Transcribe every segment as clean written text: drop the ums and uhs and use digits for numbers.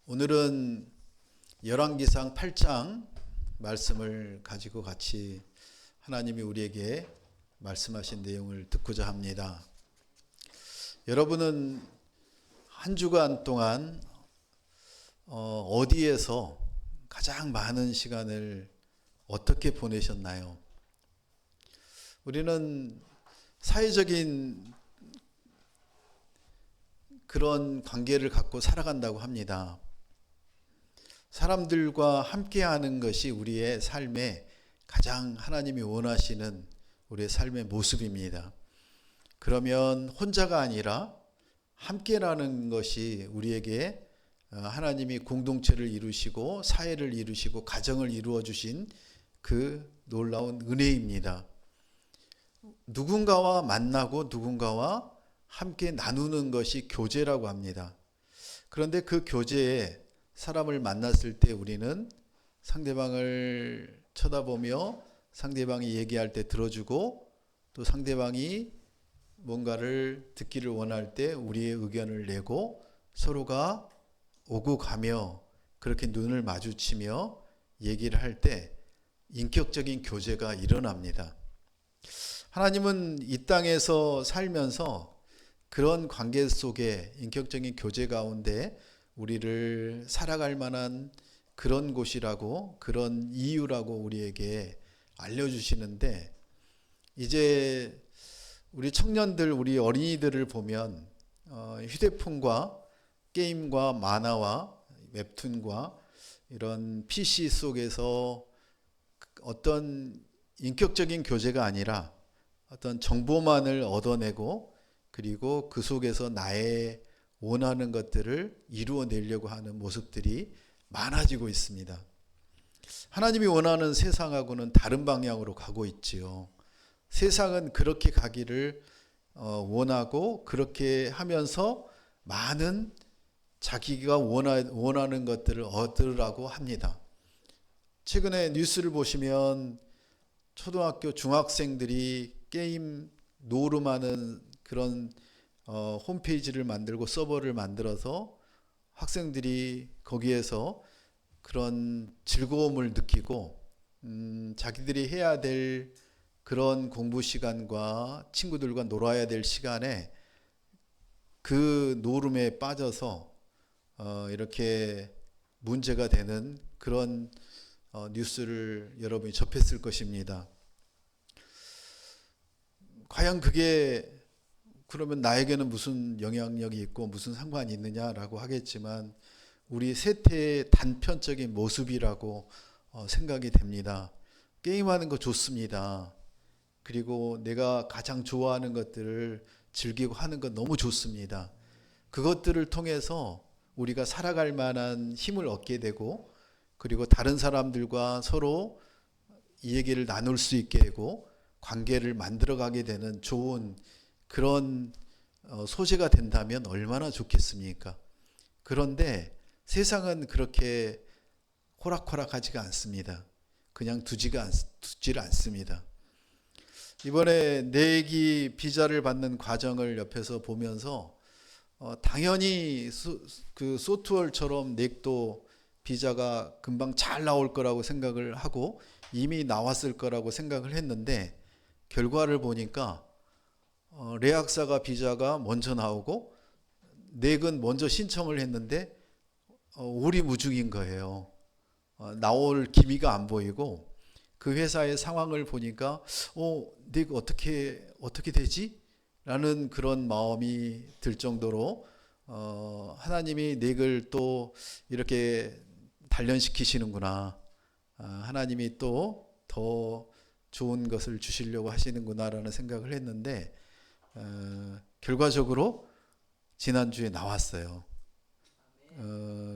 오늘은 열왕기상 8장 말씀을 가지고 같이 하나님이 우리에게 말씀하신 내용을 듣고자 합니다. 여러분은 한 주간 동안 어디에서 가장 많은 시간을 어떻게 보내셨나요? 우리는 사회적인 그런 관계를 갖고 살아간다고 합니다. 사람들과 함께하는 것이 우리의 삶에 가장 하나님이 원하시는 우리의 삶의 모습입니다. 그러면 혼자가 아니라 함께라는 것이 우리에게 하나님이 공동체를 이루시고 사회를 이루시고 가정을 이루어 주신 그 놀라운 은혜입니다. 누군가와 만나고 누군가와 함께 나누는 것이 교제라고 합니다. 그런데 그 교제에 사람을 만났을 때 우리는 상대방을 쳐다보며 상대방이 얘기할 때 들어주고 또 상대방이 뭔가를 듣기를 원할 때 우리의 의견을 내고 서로가 오고 가며 그렇게 눈을 마주치며 얘기를 할 때 인격적인 교제가 일어납니다. 하나님은 이 땅에서 살면서 그런 관계 속에 인격적인 교제 가운데 우리를 살아갈 만한 그런 곳이라고, 그런 이유라고 우리에게 알려주시는데, 이제 우리 청년들, 우리 어린이들을 보면 휴대폰과 게임과 만화와 웹툰과 이런 PC 속에서 어떤 인격적인 교제가 아니라 어떤 정보만을 얻어내고 그리고 그 속에서 나의 원하는 것들을 이루어내려고 하는 모습들이 많아지고 있습니다. 하나님이 원하는 세상하고는 다른 방향으로 가고 있지요. 세상은 그렇게 가기를 원하고 그렇게 하면서 많은 자기가 원하는 것들을 얻으라고 합니다. 최근에 뉴스를 보시면 초등학교 중학생들이 게임 노름하는 그런 홈페이지를 만들고 서버를 만들어서 학생들이 거기에서 그런 즐거움을 느끼고 자기들이 해야 될 그런 공부 시간과 친구들과 놀아야 될 시간에 그 노름에 빠져서 이렇게 문제가 되는 그런 뉴스를 여러분이 접했을 것입니다. 과연 그게 그러면 나에게는 무슨 영향력이 있고 무슨 상관이 있느냐라고 하겠지만 우리 세태의 단편적인 모습이라고 생각이 됩니다. 게임하는 거 좋습니다. 그리고 내가 가장 좋아하는 것들을 즐기고 하는 건 너무 좋습니다. 그것들을 통해서 우리가 살아갈 만한 힘을 얻게 되고 그리고 다른 사람들과 서로 이 얘기를 나눌 수 있게 되고 관계를 만들어가게 되는 좋은 그런 소재가 된다면 얼마나 좋겠습니까? 그런데 세상은 그렇게 호락호락하지가 않습니다. 그냥 두지를 않습니다. 이번에 내기 비자를 받는 과정을 옆에서 보면서 당연히 그 소트월처럼 넥도 비자가 금방 잘 나올 거라고 생각을 하고 이미 나왔을 거라고 생각을 했는데 결과를 보니까 레악사가 비자가 먼저 나오고 넥은 먼저 신청을 했는데 오리무중인 거예요. 나올 기미가 안 보이고 그 회사의 상황을 보니까 넥 어떻게 되지? 라는 그런 마음이 들 정도로 하나님이 넥을 또 이렇게 단련시키시는구나. 하나님이 또 더 좋은 것을 주시려고 하시는구나라는 생각을 했는데 결과적으로 지난주에 나왔어요.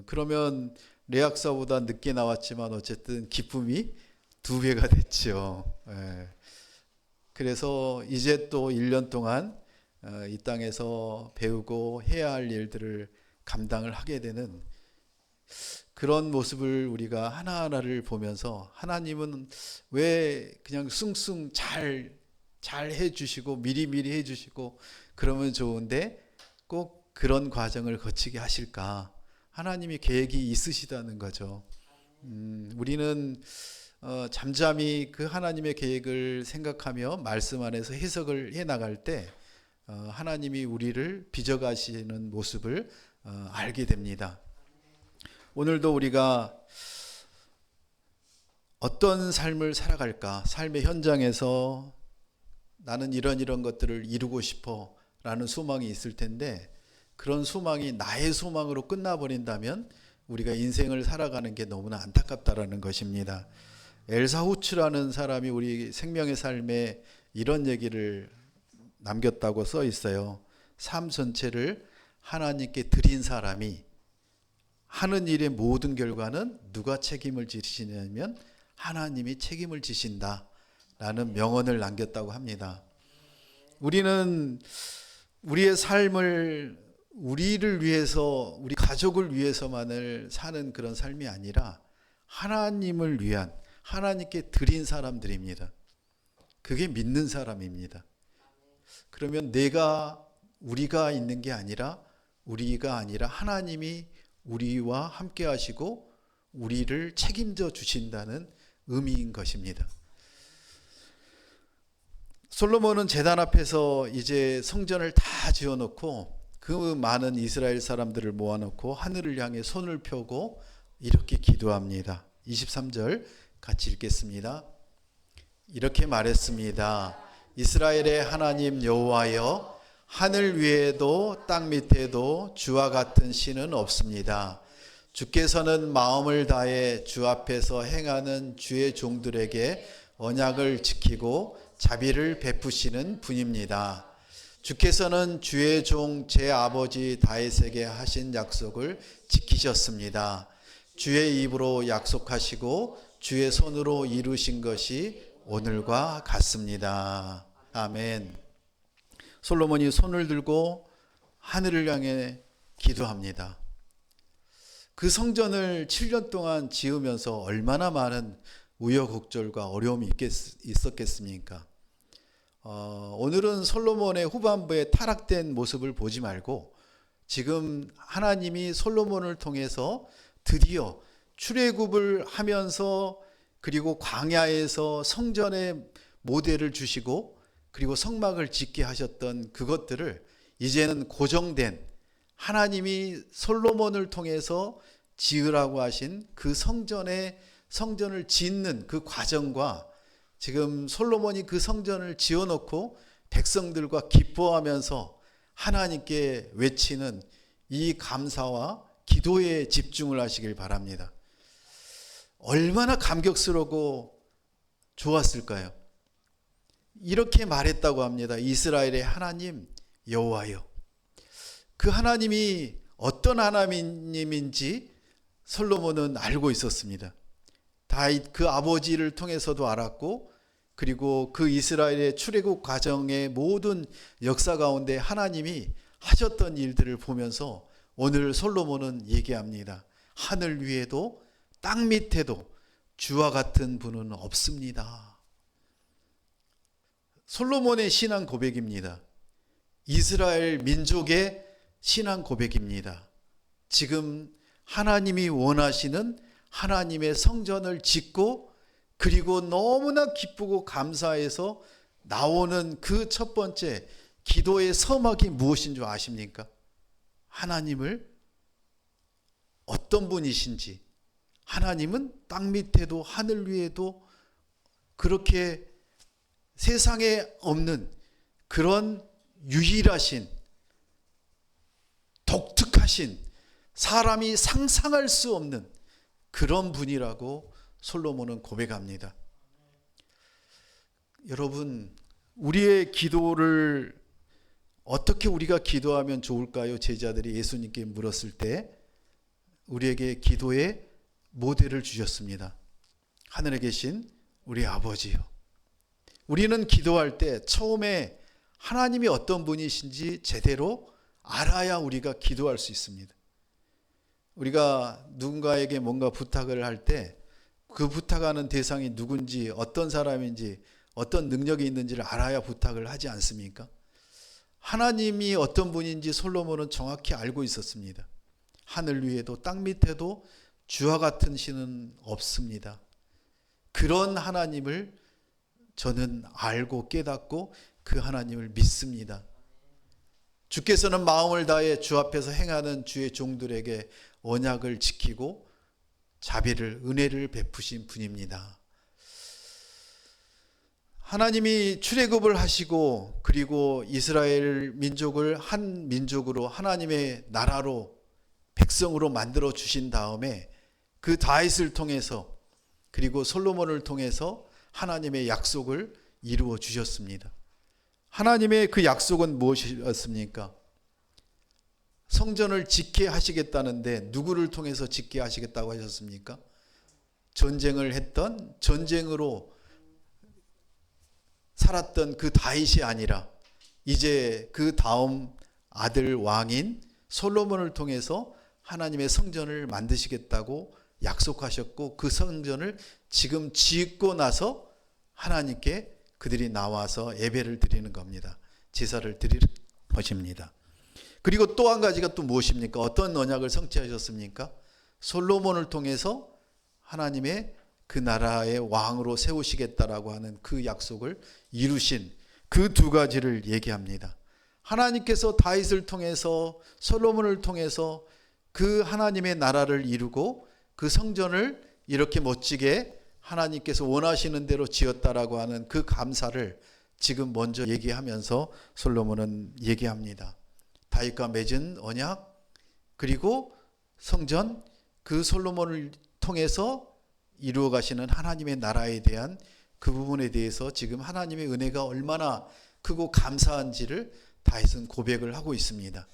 그러면 레악사보다 늦게 나왔지만 어쨌든 기쁨이 2배가 됐죠. 그래서 이제 또 1년 동안 이 땅에서 배우고 해야 할 일들을 감당을 하게 되는 그런 모습을 우리가 하나하나를 보면서 하나님은 왜 그냥 숭숭 잘 해주시고 미리미리 해주시고 그러면 좋은데 꼭 그런 과정을 거치게 하실까? 하나님이 계획이 있으시다는 거죠. 우리는 잠잠히 그 하나님의 계획을 생각하며 말씀 안에서 해석을 해 나갈 때 하나님이 우리를 빚어가시는 모습을 알게 됩니다. 오늘도 우리가 어떤 삶을 살아갈까? 삶의 현장에서 나는 이런 것들을 이루고 싶어 라는 소망이 있을 텐데, 그런 소망이 나의 소망으로 끝나버린다면 우리가 인생을 살아가는 게 너무나 안타깝다라는 것입니다. 엘사 후츠라는 사람이 우리 생명의 삶에 이런 얘기를 남겼다고 써 있어요. 삶 전체를 하나님께 드린 사람이 하는 일의 모든 결과는 누가 책임을 지시냐면 하나님이 책임을 지신다 라는 명언을 남겼다고 합니다. 우리는 우리의 삶을 우리를 위해서, 우리 가족을 위해서만을 사는 그런 삶이 아니라 하나님을 위한, 하나님께 드린 사람들입니다. 그게 믿는 사람입니다. 그러면 우리가 있는 게 아니라, 우리가 아니라 하나님이 우리와 함께 하시고 우리를 책임져 주신다는 의미인 것입니다. 솔로몬은 제단 앞에서 이제 성전을 다 지어놓고 그 많은 이스라엘 사람들을 모아놓고 하늘을 향해 손을 펴고 이렇게 기도합니다. 23절 같이 읽겠습니다. 이렇게 말했습니다. 이스라엘의 하나님 여호와여, 하늘 위에도 땅 밑에도 주와 같은 신은 없습니다. 주께서는 마음을 다해 주 앞에서 행하는 주의 종들에게 언약을 지키고 자비를 베푸시는 분입니다. 주께서는 주의 종 제 아버지 다윗에게 하신 약속을 지키셨습니다. 주의 입으로 약속하시고 주의 손으로 이루신 것이 오늘과 같습니다. 아멘. 솔로몬이 손을 들고 하늘을 향해 기도합니다. 그 성전을 7년 동안 지으면서 얼마나 많은 우여곡절과 어려움이 있었겠습니까? 오늘은 솔로몬의 후반부에 타락된 모습을 보지 말고 지금 하나님이 솔로몬을 통해서 드디어 출애굽을 하면서, 그리고 광야에서 성전의 모델을 주시고 그리고 성막을 짓게 하셨던 그것들을 이제는 고정된, 하나님이 솔로몬을 통해서 지으라고 하신 그 성전을 짓는 그 과정과, 지금 솔로몬이 그 성전을 지어놓고 백성들과 기뻐하면서 하나님께 외치는 이 감사와 기도에 집중을 하시길 바랍니다. 얼마나 감격스럽고 좋았을까요? 이렇게 말했다고 합니다. 이스라엘의 하나님 여호와여. 그 하나님이 어떤 하나님인지 솔로몬은 알고 있었습니다. 다윗 그 아버지를 통해서도 알았고, 그리고 그 이스라엘의 출애굽 과정의 모든 역사 가운데 하나님이 하셨던 일들을 보면서 오늘 솔로몬은 얘기합니다. 하늘 위에도 땅 밑에도 주와 같은 분은 없습니다. 솔로몬의 신앙 고백입니다. 이스라엘 민족의 신앙 고백입니다. 지금 하나님이 원하시는 하나님의 성전을 짓고, 그리고 너무나 기쁘고 감사해서 나오는 그 첫 번째 기도의 서막이 무엇인 줄 아십니까? 하나님을 어떤 분이신지, 하나님은 땅 밑에도 하늘 위에도 그렇게 세상에 없는 그런 유일하신, 독특하신, 사람이 상상할 수 없는 그런 분이라고 솔로몬은 고백합니다. 여러분, 우리의 기도를 어떻게 우리가 기도하면 좋을까요? 제자들이 예수님께 물었을 때 우리에게 기도의 모델을 주셨습니다. 하늘에 계신 우리 아버지요. 우리는 기도할 때 처음에 하나님이 어떤 분이신지 제대로 알아야 우리가 기도할 수 있습니다. 우리가 누군가에게 뭔가 부탁을 할 때 그 부탁하는 대상이 누군지, 어떤 사람인지, 어떤 능력이 있는지를 알아야 부탁을 하지 않습니까? 하나님이 어떤 분인지 솔로몬은 정확히 알고 있었습니다. 하늘 위에도 땅 밑에도 주와 같은 신은 없습니다. 그런 하나님을 저는 알고 깨닫고 그 하나님을 믿습니다. 주께서는 마음을 다해 주 앞에서 행하는 주의 종들에게 언약을 지키고 자비를, 은혜를 베푸신 분입니다. 하나님이 출애굽을 하시고 그리고 이스라엘 민족을 한 민족으로 하나님의 나라로 백성으로 만들어 주신 다음에 그 다윗을 통해서 그리고 솔로몬을 통해서 하나님의 약속을 이루어 주셨습니다. 하나님의 그 약속은 무엇이었습니까? 성전을 짓게 하시겠다는데 누구를 통해서 짓게 하시겠다고 하셨습니까? 전쟁을 했던, 전쟁으로 살았던 그 다윗이 아니라 이제 그 다음 아들 왕인 솔로몬을 통해서 하나님의 성전을 만드시겠다고 약속하셨고, 그 성전을 지금 짓고 나서 하나님께 그들이 나와서 예배를 드리는 겁니다. 제사를 드리는 것입니다. 그리고 또 한 가지가 또 무엇입니까? 어떤 언약을 성취하셨습니까? 솔로몬을 통해서 하나님의 그 나라의 왕으로 세우시겠다라고 하는 그 약속을 이루신 그 두 가지를 얘기합니다. 하나님께서 다윗을 통해서, 솔로몬을 통해서 그 하나님의 나라를 이루고 그 성전을 이렇게 멋지게 하나님께서 원하시는 대로 지었다라고 하는 그 감사를 지금 먼저 얘기하면서 솔로몬은 얘기합니다. 다윗과 맺은 언약, 그리고 성전, 그 솔로몬을 통해서 이루어 가시는 하나님의 나라에 대한 그 부분에 대해서 지금 하나님의 은혜가 얼마나 크고 감사한지를 다윗은 고백을 하고 있습니다.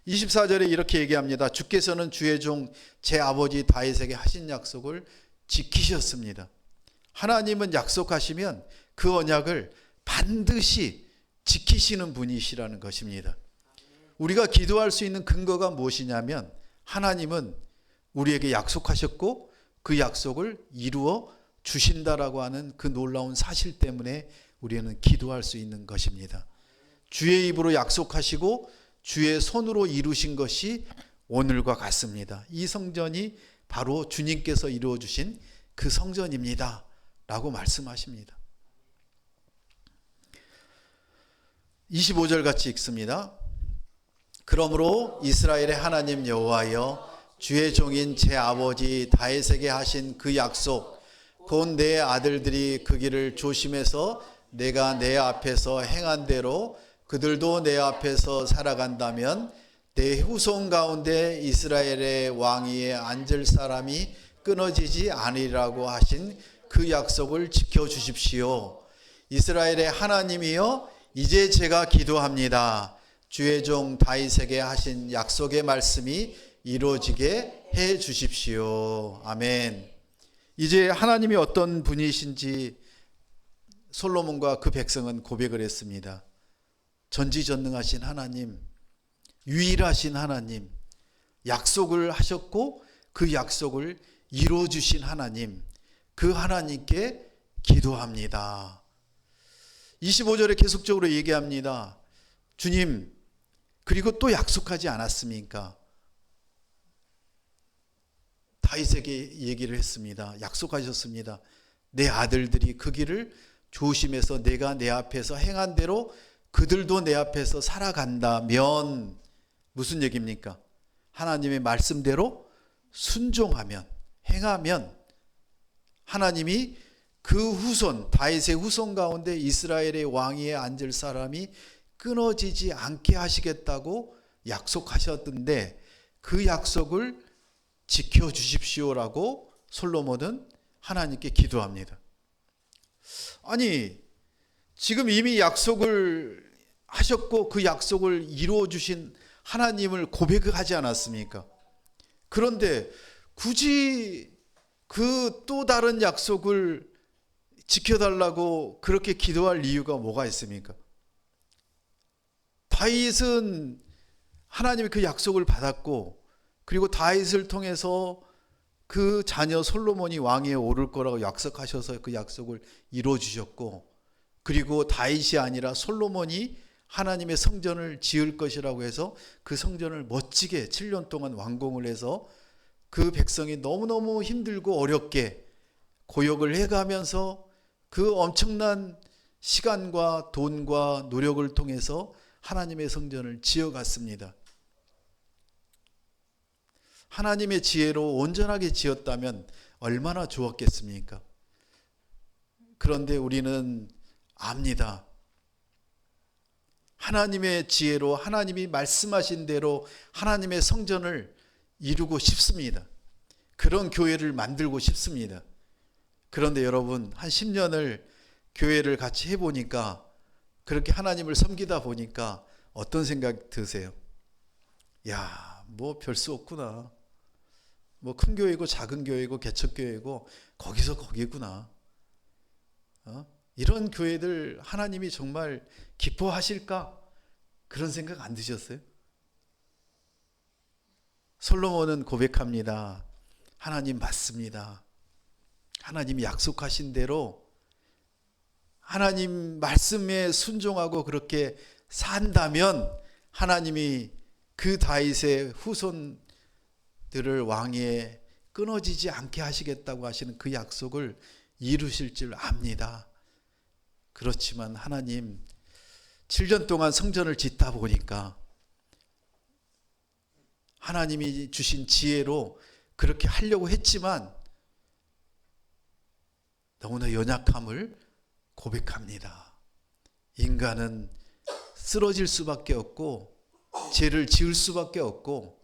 24절에 이렇게 얘기합니다. 주께서는 주의 종 제 아버지 다윗에게 하신 약속을 지키셨습니다. 하나님은 약속하시면 그 언약을 반드시 지키시는 분이시라는 것입니다. 우리가 기도할 수 있는 근거가 무엇이냐면, 하나님은 우리에게 약속하셨고 그 약속을 이루어 주신다라고 하는 그 놀라운 사실 때문에 우리는 기도할 수 있는 것입니다. 주의 입으로 약속하시고 주의 손으로 이루신 것이 오늘과 같습니다. 이 성전이 바로 주님께서 이루어 주신 그 성전입니다 라고 말씀하십니다. 25절 같이 읽습니다. 그러므로 이스라엘의 하나님 여호와여, 주의 종인 제 아버지 다윗에게 하신 그 약속, 곧 내 아들들이 그 길을 조심해서 내가 내 앞에서 행한 대로 그들도 내 앞에서 살아간다면 내 후손 가운데 이스라엘의 왕위에 앉을 사람이 끊어지지 아니라고 하신 그 약속을 지켜주십시오. 이스라엘의 하나님이여, 이제 제가 기도합니다. 주의 종 다윗에게 하신 약속의 말씀이 이루어지게 해 주십시오. 아멘. 이제 하나님이 어떤 분이신지 솔로몬과 그 백성은 고백을 했습니다. 전지전능하신 하나님, 유일하신 하나님, 약속을 하셨고 그 약속을 이루어주신 하나님, 그 하나님께 기도합니다. 25절에 계속적으로 얘기합니다. 주님, 그리고 또 약속하지 않았습니까? 다윗에게 얘기를 했습니다. 약속하셨습니다. 내 아들들이 그 길을 조심해서 내가 내 앞에서 행한 대로 그들도 내 앞에서 살아간다면, 무슨 얘기입니까? 하나님의 말씀대로 순종하면, 행하면 하나님이 그 후손, 다윗의 후손 가운데 이스라엘의 왕위에 앉을 사람이 끊어지지 않게 하시겠다고 약속하셨던데, 그 약속을 지켜주십시오라고 솔로몬은 하나님께 기도합니다. 아니, 지금 이미 약속을 하셨고 그 약속을 이루어 주신 하나님을 고백하지 않았습니까? 그런데 굳이 그 또 다른 약속을 지켜달라고 그렇게 기도할 이유가 뭐가 있습니까? 다윗은 하나님의 그 약속을 받았고, 그리고 다윗을 통해서 그 자녀 솔로몬이 왕위에 오를 거라고 약속하셔서 그 약속을 이루어 주셨고, 그리고 다윗이 아니라 솔로몬이 하나님의 성전을 지을 것이라고 해서 그 성전을 멋지게 7년 동안 완공을 해서 그 백성이 너무너무 힘들고 어렵게 고역을 해가면서 그 엄청난 시간과 돈과 노력을 통해서 하나님의 성전을 지어갔습니다. 하나님의 지혜로 온전하게 지었다면 얼마나 좋았겠습니까? 그런데 우리는 압니다. 하나님의 지혜로 하나님이 말씀하신 대로 하나님의 성전을 이루고 싶습니다. 그런 교회를 만들고 싶습니다. 그런데 여러분, 한 10년을 교회를 같이 해보니까, 그렇게 하나님을 섬기다 보니까 어떤 생각 드세요? 야, 뭐 별 수 없구나. 뭐 큰 교회고 작은 교회고 개척교회고 거기서 거기구나. 이런 교회들 하나님이 정말 기뻐하실까? 그런 생각 안 드셨어요? 솔로몬은 고백합니다. 하나님 맞습니다. 하나님이 약속하신 대로 하나님 말씀에 순종하고 그렇게 산다면 하나님이 그 다윗의 후손들을 왕위에 끊어지지 않게 하시겠다고 하시는 그 약속을 이루실 줄 압니다. 그렇지만 하나님 7년 동안 성전을 짓다 보니까 하나님이 주신 지혜로 그렇게 하려고 했지만 너무나 연약함을 고백합니다. 인간은 쓰러질 수밖에 없고 죄를 지을 수밖에 없고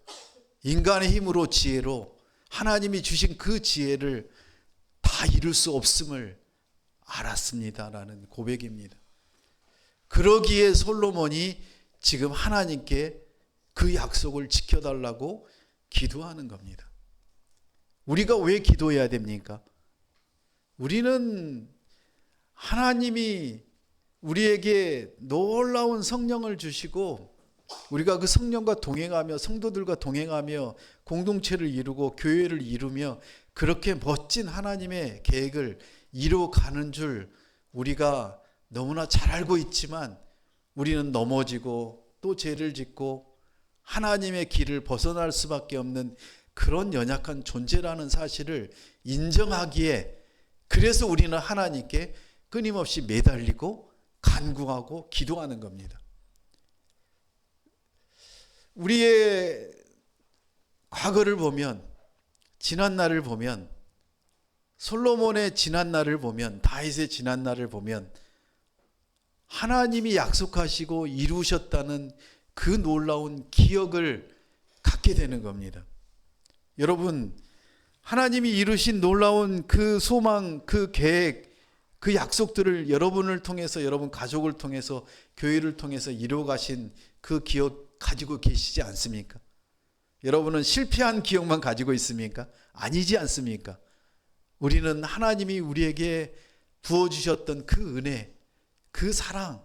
인간의 힘으로 지혜로 하나님이 주신 그 지혜를 다 이룰 수 없음을 알았습니다라는 고백입니다. 그러기에 솔로몬이 지금 하나님께 그 약속을 지켜달라고 기도하는 겁니다. 우리가 왜 기도해야 됩니까? 우리는 하나님이 우리에게 놀라운 성령을 주시고 우리가 그 성령과 동행하며 성도들과 동행하며 공동체를 이루고 교회를 이루며 그렇게 멋진 하나님의 계획을 이루어가는 줄 우리가 너무나 잘 알고 있지만 우리는 넘어지고 또 죄를 짓고 하나님의 길을 벗어날 수밖에 없는 그런 연약한 존재라는 사실을 인정하기에 그래서 우리는 하나님께 끊임없이 매달리고 간구하고 기도하는 겁니다. 우리의 과거를 보면 지난 날을 보면 솔로몬의 지난 날을 보면 다윗의 지난 날을 보면 하나님이 약속하시고 이루셨다는 그 놀라운 기억을 갖게 되는 겁니다. 여러분, 하나님이 이루신 놀라운 그 소망, 그 계획, 그 약속들을 여러분을 통해서 여러분 가족을 통해서 교회를 통해서 이루어 가신 그 기억 가지고 계시지 않습니까? 여러분은 실패한 기억만 가지고 있습니까? 아니지 않습니까? 우리는 하나님이 우리에게 부어주셨던 그 은혜, 그 사랑,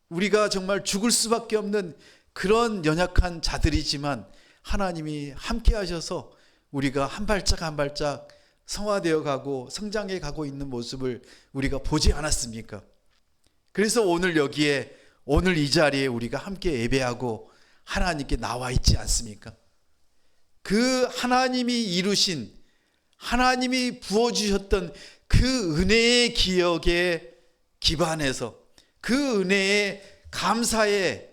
우리가 정말 죽을 수밖에 없는 그런 연약한 자들이지만 하나님이 함께 하셔서 우리가 한 발짝 한 발짝 성화되어 가고 성장해 가고 있는 모습을 우리가 보지 않았습니까? 그래서 오늘 여기에 오늘 이 자리에 우리가 함께 예배하고 하나님께 나와 있지 않습니까? 그 하나님이 이루신 하나님이 부어주셨던 그 은혜의 기억에 기반해서 그 은혜의 감사에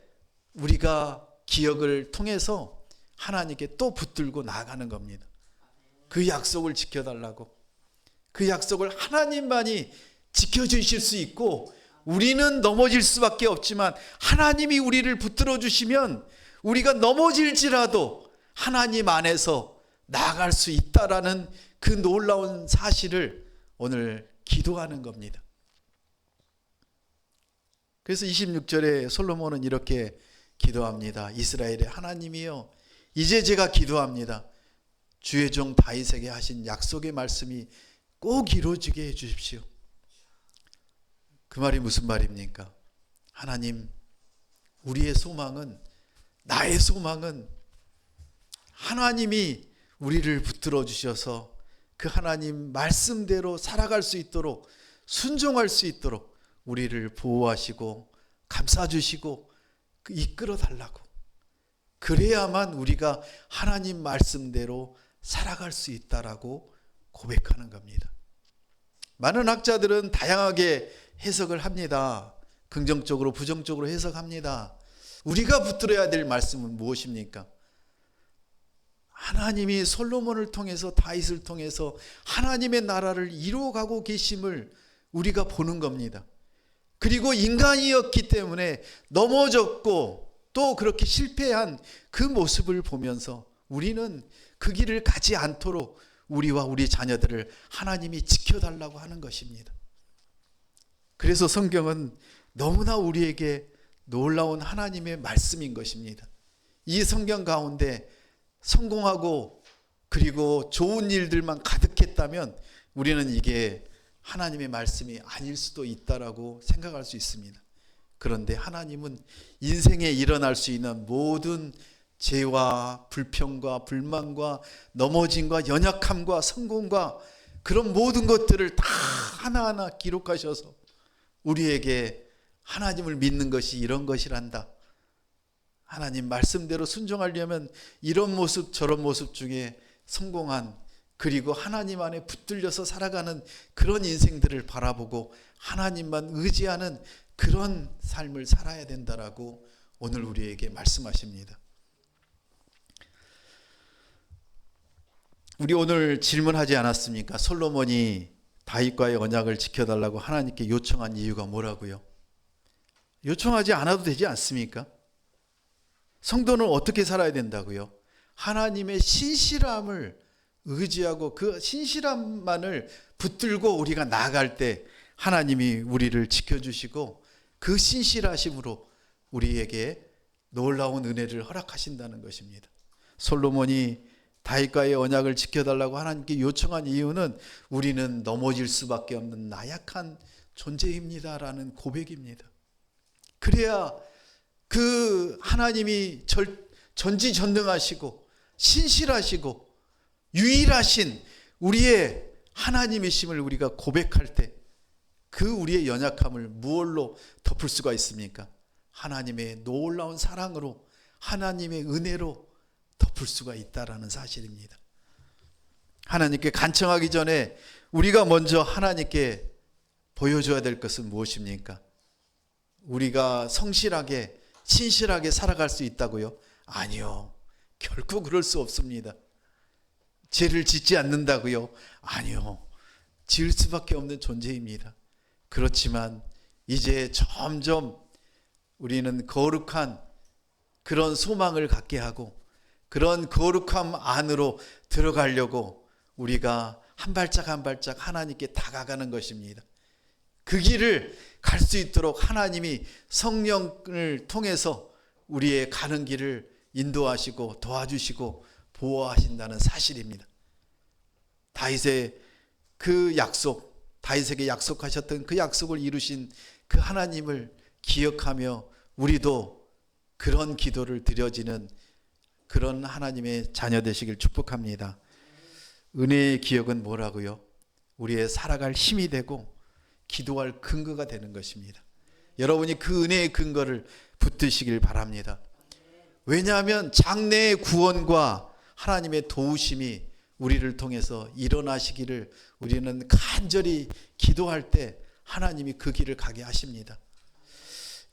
우리가 기억을 통해서 하나님께 또 붙들고 나아가는 겁니다. 그 약속을 지켜달라고. 그 약속을 하나님만이 지켜주실 수 있고 우리는 넘어질 수밖에 없지만 하나님이 우리를 붙들어 주시면 우리가 넘어질지라도 하나님 안에서 나아갈 수 있다라는 그 놀라운 사실을 오늘 기도하는 겁니다. 그래서 26절에 솔로몬은 이렇게 기도합니다. 이스라엘의 하나님이여, 이제 제가 기도합니다. 주의 종 다윗에게 하신 약속의 말씀이 꼭 이루어지게 해 주십시오. 그 말이 무슨 말입니까? 하나님, 우리의 소망은, 나의 소망은 하나님이 우리를 붙들어 주셔서 그 하나님 말씀대로 살아갈 수 있도록, 순종할 수 있도록 우리를 보호하시고 감싸주시고 이끌어 달라고. 그래야만 우리가 하나님 말씀대로 살아갈 수 있다라고 고백하는 겁니다. 많은 학자들은 다양하게 해석을 합니다. 긍정적으로 부정적으로 해석합니다. 우리가 붙들어야 될 말씀은 무엇입니까? 하나님이 솔로몬을 통해서, 다윗을 통해서 하나님의 나라를 이루어가고 계심을 우리가 보는 겁니다. 그리고 인간이었기 때문에 넘어졌고 또 그렇게 실패한 그 모습을 보면서 우리는 그 길을 가지 않도록 우리와 우리 자녀들을 하나님이 지켜달라고 하는 것입니다. 그래서 성경은 너무나 우리에게 놀라운 하나님의 말씀인 것입니다. 이 성경 가운데 성공하고 그리고 좋은 일들만 가득했다면 우리는 이게 하나님의 말씀이 아닐 수도 있다라고 생각할 수 있습니다. 그런데 하나님은 인생에 일어날 수 있는 모든 죄와 불평과 불만과 넘어짐과 연약함과 성공과 그런 모든 것들을 다 하나하나 기록하셔서 우리에게 하나님을 믿는 것이 이런 것이란다. 하나님 말씀대로 순종하려면 이런 모습 저런 모습 중에 성공한, 그리고 하나님 안에 붙들려서 살아가는 그런 인생들을 바라보고 하나님만 의지하는 그런 삶을 살아야 된다라고 오늘 우리에게 말씀하십니다. 우리 오늘 질문하지 않았습니까? 솔로몬이 다윗과의 언약을 지켜달라고 하나님께 요청한 이유가 뭐라고요? 요청하지 않아도 되지 않습니까? 성도는 어떻게 살아야 된다고요? 하나님의 신실함을 의지하고 그 신실함만을 붙들고 우리가 나아갈 때 하나님이 우리를 지켜주시고 그 신실하심으로 우리에게 놀라운 은혜를 허락하신다는 것입니다. 솔로몬이 다윗과의 언약을 지켜달라고 하나님께 요청한 이유는 우리는 넘어질 수밖에 없는 나약한 존재입니다라는 고백입니다. 그래야 그 하나님이 전지전능하시고 신실하시고 유일하신 우리의 하나님이심을 우리가 고백할 때 그 우리의 연약함을 무엇로 덮을 수가 있습니까? 하나님의 놀라운 사랑으로, 하나님의 은혜로 덮을 수가 있다라는 사실입니다. 하나님께 간청하기 전에 우리가 먼저 하나님께 보여줘야 될 것은 무엇입니까? 우리가 성실하게 신실하게 살아갈 수 있다고요? 아니요, 결코 그럴 수 없습니다. 죄를 짓지 않는다고요? 아니요, 지을 수밖에 없는 존재입니다. 그렇지만 이제 점점 우리는 거룩한 그런 소망을 갖게 하고 그런 거룩함 안으로 들어가려고 우리가 한 발짝 한 발짝 하나님께 다가가는 것입니다. 그 길을 갈 수 있도록 하나님이 성령을 통해서 우리의 가는 길을 인도하시고 도와주시고 보호하신다는 사실입니다. 다윗의 그 약속, 다윗에게 약속하셨던 그 약속을 이루신 그 하나님을 기억하며 우리도 그런 기도를 드려지는 그런 하나님의 자녀 되시길 축복합니다. 은혜의 기억은 뭐라고요? 우리의 살아갈 힘이 되고 기도할 근거가 되는 것입니다. 여러분이 그 은혜의 근거를 붙드시길 바랍니다. 왜냐하면 장래의 구원과 하나님의 도우심이 우리를 통해서 일어나시기를 우리는 간절히 기도할 때 하나님이 그 길을 가게 하십니다.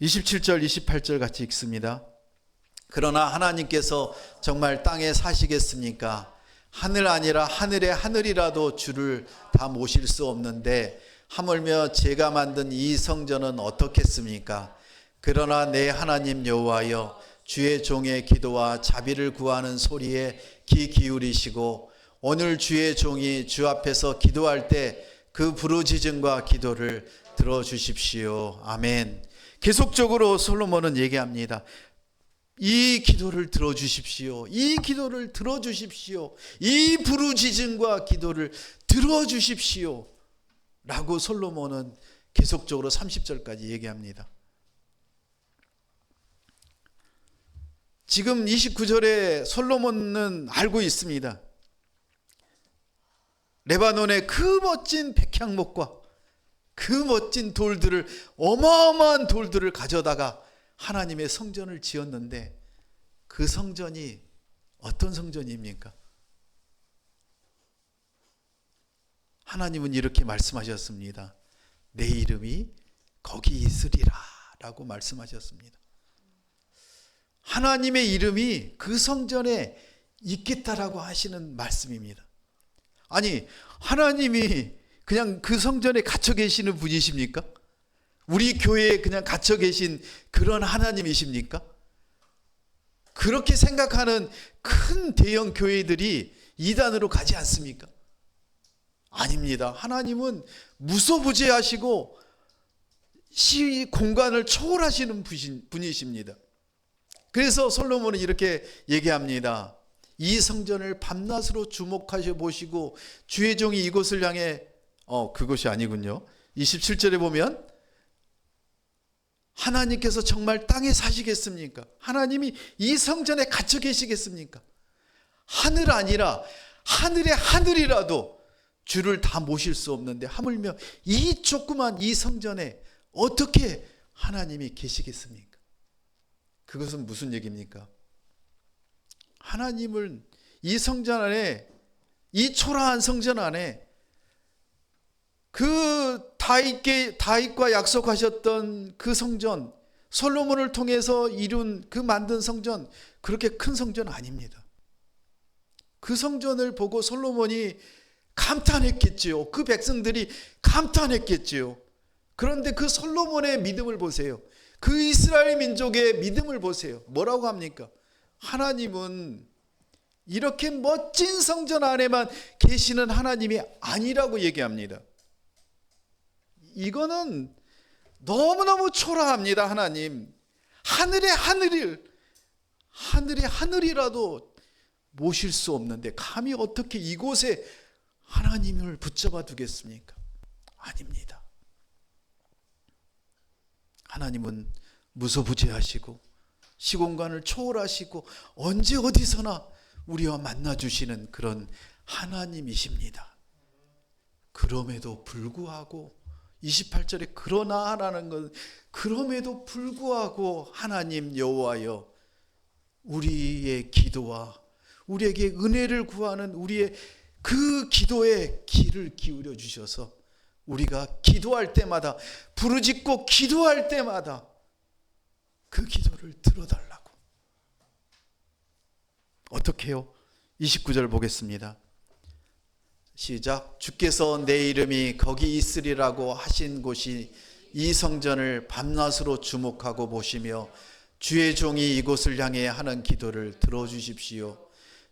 27절 28절 같이 읽습니다. 그러나 하나님께서 정말 땅에 사시겠습니까? 하늘 아니라 하늘의 하늘이라도 주를 다 모실 수 없는데 하물며 제가 만든 이 성전은 어떻겠습니까? 그러나 내 하나님 여호와여, 주의 종의 기도와 자비를 구하는 소리에 귀 기울이시고 오늘 주의 종이 주 앞에서 기도할 때 그 부르짖음과 기도를 들어주십시오. 아멘. 계속적으로 솔로몬은 얘기합니다. 이 기도를 들어주십시오. 이 기도를 들어주십시오. 이 부르짖음과 기도를 들어주십시오. 라고 솔로몬은 계속적으로 30절까지 얘기합니다. 지금 29절에 솔로몬은 알고 있습니다. 레바논의 그 멋진 백향목과 그 멋진 돌들을, 어마어마한 돌들을 가져다가 하나님의 성전을 지었는데 그 성전이 어떤 성전입니까? 하나님은 이렇게 말씀하셨습니다. 내 이름이 거기 있으리라 라고 말씀하셨습니다. 하나님의 이름이 그 성전에 있겠다라고 하시는 말씀입니다. 아니, 하나님이 그냥 그 성전에 갇혀 계시는 분이십니까? 우리 교회에 그냥 갇혀 계신 그런 하나님이십니까? 그렇게 생각하는 큰 대형 교회들이 이단으로 가지 않습니까? 아닙니다. 하나님은 무소부재하시고 시 공간을 초월하시는 분이십니다. 그래서 솔로몬은 이렇게 얘기합니다. 이 성전을 밤낮으로 주목하셔 보시고 주의 종이 이곳을 향해 그것이 아니군요. 27절에 보면 하나님께서 정말 땅에 사시겠습니까? 하나님이 이 성전에 갇혀 계시겠습니까? 하늘 아니라 하늘의 하늘이라도 주를 다 모실 수 없는데 하물며 이 조그만 이 성전에 어떻게 하나님이 계시겠습니까? 그것은 무슨 얘기입니까? 하나님을 이 성전 안에, 이 초라한 성전 안에 그 다윗과 약속하셨던 그 성전, 솔로몬을 통해서 이룬 그 만든 성전, 그렇게 큰 성전 아닙니다. 그 성전을 보고 솔로몬이 감탄했겠지요. 그 백성들이 감탄했겠지요. 그런데 그 솔로몬의 믿음을 보세요. 그 이스라엘 민족의 믿음을 보세요. 뭐라고 합니까? 하나님은 이렇게 멋진 성전 안에만 계시는 하나님이 아니라고 얘기합니다. 이거는 너무너무 초라합니다. 하나님, 하늘의 하늘이라도 모실 수 없는데 감히 어떻게 이곳에 하나님을 붙잡아 두겠습니까? 아닙니다. 하나님은 무소부재하시고 시공간을 초월하시고 언제 어디서나 우리와 만나주시는 그런 하나님이십니다. 그럼에도 불구하고 28절에 그러나라는 건, 그럼에도 불구하고 하나님 여호와여, 우리의 기도와 우리에게 은혜를 구하는 우리의 그 기도에 귀를 기울여 주셔서 우리가 기도할 때마다, 부르짖고 기도할 때마다 그 기도를 들어달라고. 어떻게 해요? 29절 보겠습니다. 시작. 주께서 내 이름이 거기 있으리라고 하신 곳이 이 성전을 밤낮으로 주목하고 보시며 주의 종이 이곳을 향해 하는 기도를 들어주십시오.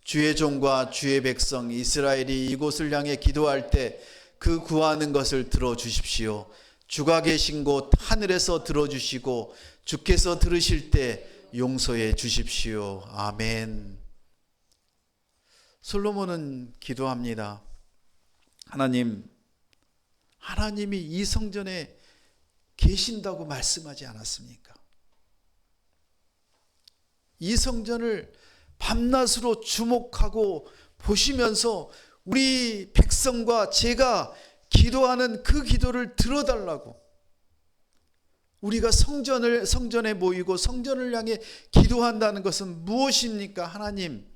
주의 종과 주의 백성 이스라엘이 이곳을 향해 기도할 때 그 구하는 것을 들어주십시오. 주가 계신 곳 하늘에서 들어주시고 주께서 들으실 때 용서해 주십시오. 아멘. 솔로몬은 기도합니다. 하나님이 이 성전에 계신다고 말씀하지 않았습니까? 이 성전을 밤낮으로 주목하고 보시면서 우리 백성과 제가 기도하는 그 기도를 들어달라고. 우리가 성전에 모이고 성전을 향해 기도한다는 것은 무엇입니까? 하나님,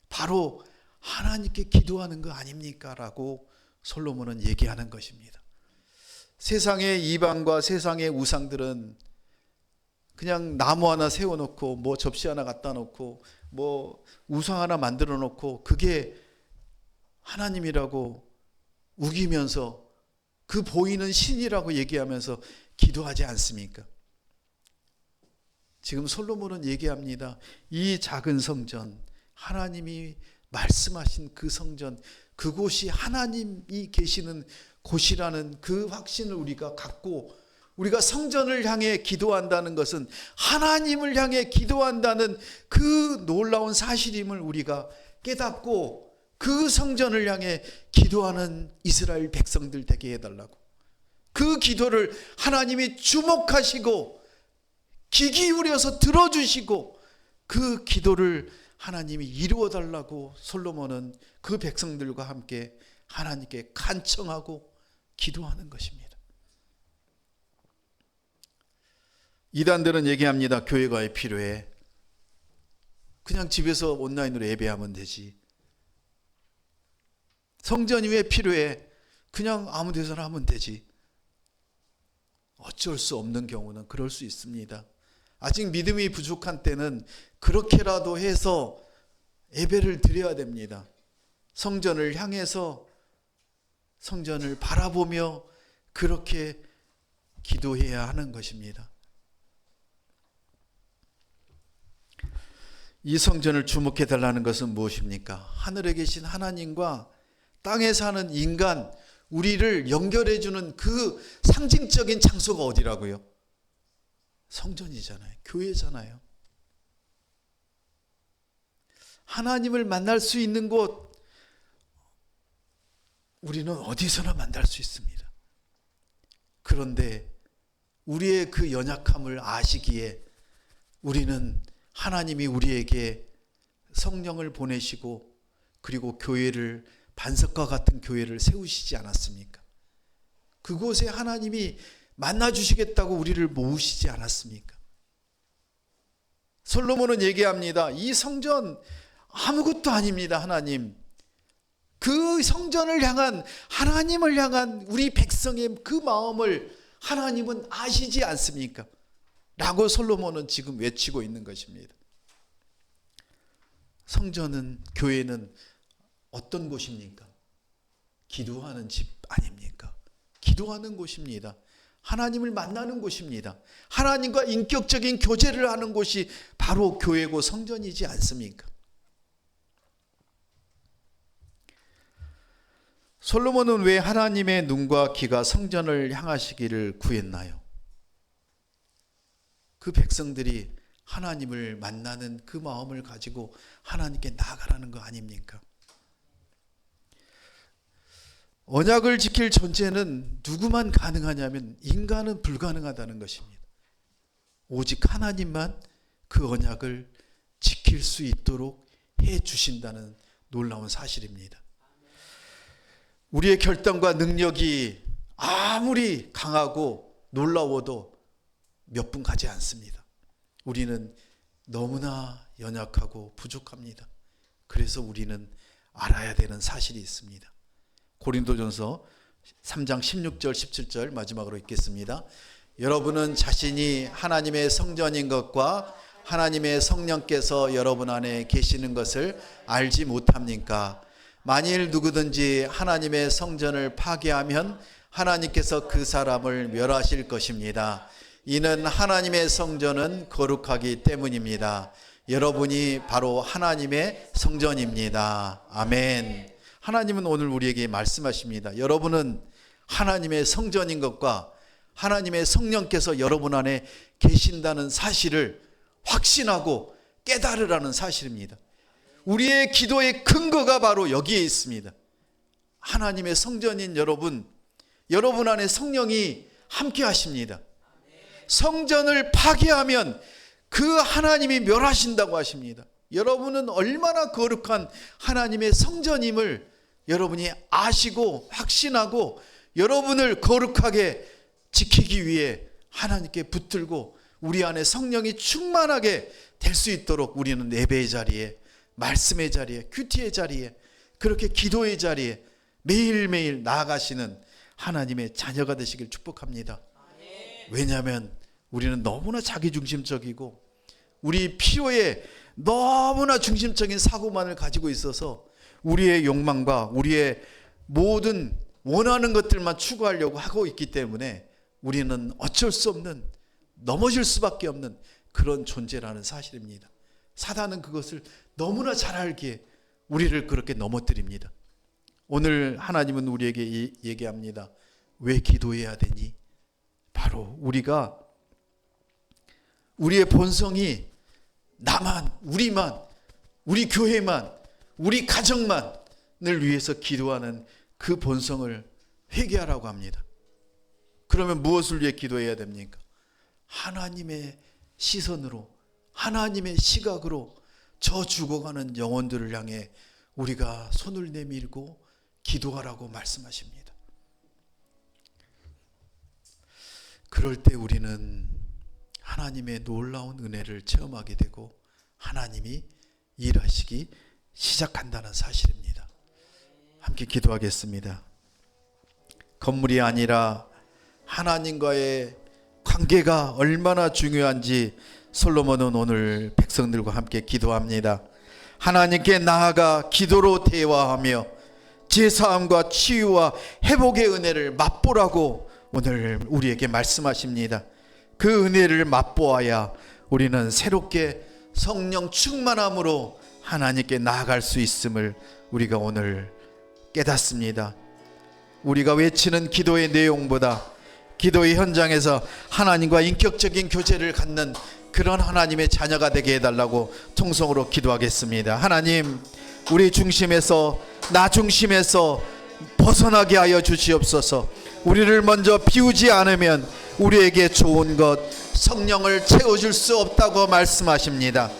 바로 하나님께 기도하는 거 아닙니까? 라고 솔로몬은 얘기하는 것입니다. 세상의 이방과 세상의 우상들은 그냥 나무 하나 세워놓고 뭐 접시 하나 갖다 놓고 뭐 우상 하나 만들어 놓고 그게 하나님이라고 우기면서 그 보이는 신이라고 얘기하면서 기도하지 않습니까? 지금 솔로몬은 얘기합니다. 이 작은 성전, 하나님이 말씀하신 그 성전, 그곳이 하나님이 계시는 곳이라는 그 확신을 우리가 갖고, 우리가 성전을 향해 기도한다는 것은 하나님을 향해 기도한다는 그 놀라운 사실임을 우리가 깨닫고 그 성전을 향해 기도하는 이스라엘 백성들 되게 해달라고. 그 기도를 하나님이 주목하시고 귀 기울여서 들어주시고 그 기도를 하나님이 이루어달라고 솔로몬은 그 백성들과 함께 하나님께 간청하고 기도하는 것입니다. 이단들은 얘기합니다. 교회가 왜 필요해? 그냥 집에서 온라인으로 예배하면 되지. 성전이 왜 필요해? 그냥 아무 데서나 하면 되지. 어쩔 수 없는 경우는 그럴 수 있습니다. 아직 믿음이 부족한 때는 그렇게라도 해서 예배를 드려야 됩니다. 성전을 향해서 성전을 바라보며 그렇게 기도해야 하는 것입니다. 이 성전을 주목해 달라는 것은 무엇입니까? 하늘에 계신 하나님과 땅에 사는 인간, 우리를 연결해 주는 그 상징적인 장소가 어디라고요? 성전이잖아요. 교회잖아요. 하나님을 만날 수 있는 곳, 우리는 어디서나 만날 수 있습니다. 그런데 우리의 그 연약함을 아시기에 우리는 하나님이 우리에게 성령을 보내시고 그리고 교회를, 반석과 같은 교회를 세우시지 않았습니까? 그곳에 하나님이 만나주시겠다고 우리를 모으시지 않았습니까? 솔로몬은 얘기합니다. 이 성전 아무것도 아닙니다. 하나님, 그 성전을 향한, 하나님을 향한 우리 백성의 그 마음을 하나님은 아시지 않습니까? 라고 솔로몬은 지금 외치고 있는 것입니다. 성전은, 교회는 어떤 곳입니까? 기도하는 집 아닙니까? 기도하는 곳입니다. 하나님을 만나는 곳입니다. 하나님과 인격적인 교제를 하는 곳이 바로 교회고 성전이지 않습니까? 솔로몬은 왜 하나님의 눈과 귀가 성전을 향하시기를 구했나요? 그 백성들이 하나님을 만나는 그 마음을 가지고 하나님께 나아가라는 거 아닙니까? 언약을 지킬 존재는 누구만 가능하냐면 인간은 불가능하다는 것입니다. 오직 하나님만 그 언약을 지킬 수 있도록 해 주신다는 놀라운 사실입니다. 우리의 결단과 능력이 아무리 강하고 놀라워도 몇 분 가지 않습니다. 우리는 너무나 연약하고 부족합니다. 그래서 우리는 알아야 되는 사실이 있습니다. 고린도전서 3장 16절 17절 마지막으로 읽겠습니다. 여러분은 자신이 하나님의 성전인 것과 하나님의 성령께서 여러분 안에 계시는 것을 알지 못합니까? 만일 누구든지 하나님의 성전을 파괴하면 하나님께서 그 사람을 멸하실 것입니다. 이는 하나님의 성전은 거룩하기 때문입니다. 여러분이 바로 하나님의 성전입니다. 아멘. 하나님은 오늘 우리에게 말씀하십니다. 여러분은 하나님의 성전인 것과 하나님의 성령께서 여러분 안에 계신다는 사실을 확신하고 깨달으라는 사실입니다. 우리의 기도의 근거가 바로 여기에 있습니다. 하나님의 성전인 여러분, 여러분 안에 성령이 함께 하십니다. 성전을 파괴하면 그 하나님이 멸하신다고 하십니다. 여러분은 얼마나 거룩한 하나님의 성전임을 여러분이 아시고 확신하고 여러분을 거룩하게 지키기 위해 하나님께 붙들고 우리 안에 성령이 충만하게 될 수 있도록 우리는 예배의 자리에, 말씀의 자리에, 큐티의 자리에, 그렇게 기도의 자리에 매일매일 나아가시는 하나님의 자녀가 되시길 축복합니다. 왜냐하면 우리는 너무나 자기중심적이고 우리 필요에 너무나 중심적인 사고만을 가지고 있어서 우리의 욕망과 우리의 모든 원하는 것들만 추구하려고 하고 있기 때문에 우리는 어쩔 수 없는, 넘어질 수밖에 없는 그런 존재라는 사실입니다. 사단은 그것을 너무나 잘 알기에 우리를 그렇게 넘어뜨립니다. 오늘 하나님은 우리에게 얘기합니다. 왜 기도해야 되니? 바로 우리가 우리의 본성이 나만, 우리만, 우리 교회만, 우리 가정만을 위해서 기도하는 그 본성을 회개하라고 합니다. 그러면 무엇을 위해 기도해야 됩니까? 하나님의 시선으로, 하나님의 시각으로 저 죽어가는 영혼들을 향해 우리가 손을 내밀고 기도하라고 말씀하십니다. 그럴 때 우리는 하나님의 놀라운 은혜를 체험하게 되고 하나님이 일하시기 시작한다는 사실입니다. 함께 기도하겠습니다. 건물이 아니라 하나님과의 관계가 얼마나 중요한지 솔로몬은 오늘 백성들과 함께 기도합니다. 하나님께 나아가 기도로 대화하며 제사함과 치유와 회복의 은혜를 맛보라고 오늘 우리에게 말씀하십니다. 그 은혜를 맛보아야 우리는 새롭게 성령 충만함으로 하나님께 나아갈 수 있음을 우리가 오늘 깨닫습니다. 우리가 외치는 기도의 내용보다 기도의 현장에서 하나님과 인격적인 교제를 갖는 그런 하나님의 자녀가 되게 해달라고 통성으로 기도하겠습니다. 하나님, 우리 중심에서, 나 중심에서 벗어나게 하여 주시옵소서. 우리를 먼저 비우지 않으면 우리에게 좋은 것, 성령을 채워줄 수 없다고 말씀하십니다.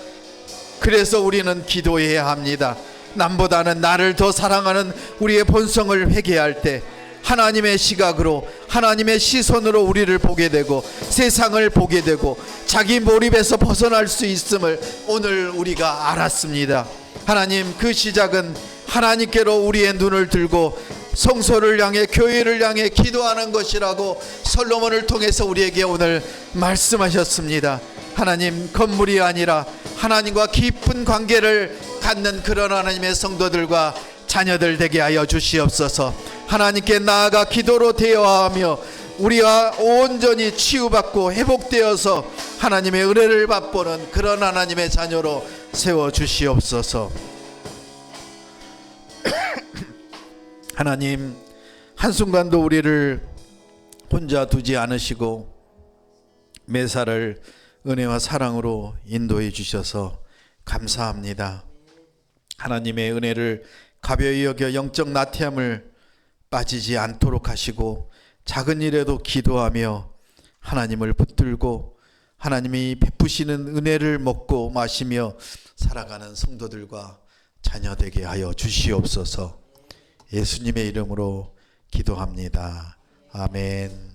그래서 우리는 기도해야 합니다. 남보다는 나를 더 사랑하는 우리의 본성을 회개할 때 하나님의 시각으로, 하나님의 시선으로 우리를 보게 되고 세상을 보게 되고 자기 몰입에서 벗어날 수 있음을 오늘 우리가 알았습니다. 하나님, 그 시작은 하나님께로 우리의 눈을 들고 성소를 향해, 교회를 향해 기도하는 것이라고 솔로몬을 통해서 우리에게 오늘 말씀하셨습니다. 하나님, 건물이 아니라 하나님과 깊은 관계를 갖는 그런 하나님의 성도들과 자녀들 되게 하여 주시옵소서. 하나님께 나아가 기도로 대화하며 우리가 온전히 치유받고 회복되어서 하나님의 은혜를 맛보는 그런 하나님의 자녀로 세워주시옵소서. 하나님, 한순간도 우리를 혼자 두지 않으시고 매사를 은혜와 사랑으로 인도해 주셔서 감사합니다. 하나님의 은혜를 가벼이 여겨 영적 나태함을 빠지지 않도록 하시고 작은 일에도 기도하며 하나님을 붙들고 하나님이 베푸시는 은혜를 먹고 마시며 살아가는 성도들과 자녀 되게 하여 주시옵소서. 예수님의 이름으로 기도합니다. 아멘.